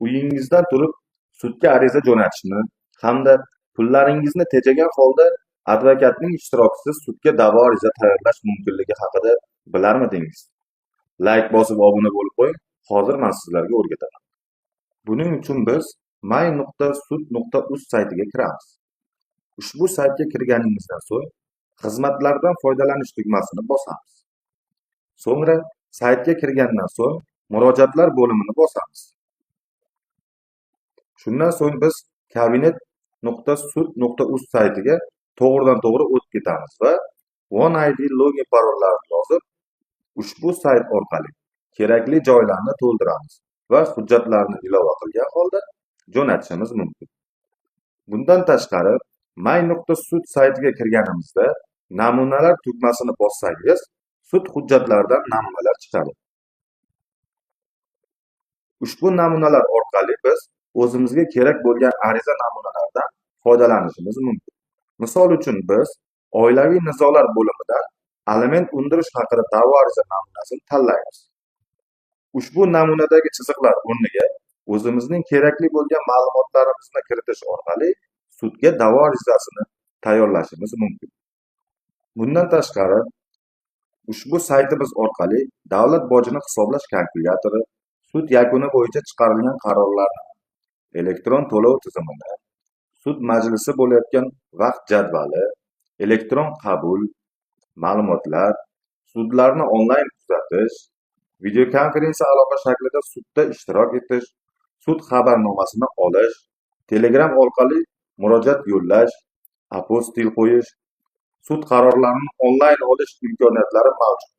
uyingizdan turib sudga ariza jo'natishni hamda pullaringizni tejagan holda advokatning ishtirokisiz sudga da'vo ariza tayyorlash mumkinligi haqida bilarmidingiz? Layk bosib obuna bo'lib qo'ying. Hozir men sizlarga o'rgataman. Buning uchun biz may.sud.uz saytiga kiramiz. Ushbu saytga kirganingizdan so'ng xizmatlardan foydalanish tugmasini bosamiz. So'ngra saytga kirgandan so'ng murojaatlar bo'limini bosamiz. Shundan so'ng biz kabinet.sud.uz saytiga to'g'ridan-to'g'ri o'tib ketamiz va OneID login parollarni yozib, ushbu sayt orqali kerakli joylarni to'ldiramiz va hujjatlarni ilova qilgan holda jo'natishimiz mumkin. Bundan tashqari, may.sud saytiga kirganimizda namunalar tugmasini bossangiz, sud hujjatlaridan namunalar chiqadi. Ushbu namunalar orqali biz o'zimizga kerak bo'lgan ariza namunalaridan foydalanishimiz mumkin. Misol uchun biz oilaviy nizolar bo'limidan aliment undirish haqida da'vo ariza namunasini tanlaymiz. Ushbu namunadagi chiziqlar o'rniga o'zimizning kerakli bo'lgan ma'lumotlarimizni kiritish orqali sudga da'vo arizasini tayyorlashimiz mumkin. Bundan tashqari, ushbu saytimiz orqali davlat bojini hisoblash kalkulyatori, sud yakuni bo'yicha chiqarilgan qarorlarni, elektron to'lov tizimini, sud majlisi bo'layotgan vaqt jadvali, elektron qabul, ma'lumotlar, sudlarni onlayn kuzatish, videokonferensiya aloqa shaklida sudda ishtirok etish, sud xabarnomasini olish, Telegram orqali murojaat yo'llash, apostil qo'yish, sud qarorlarini onlayn olish imkoniyatlari mavjud.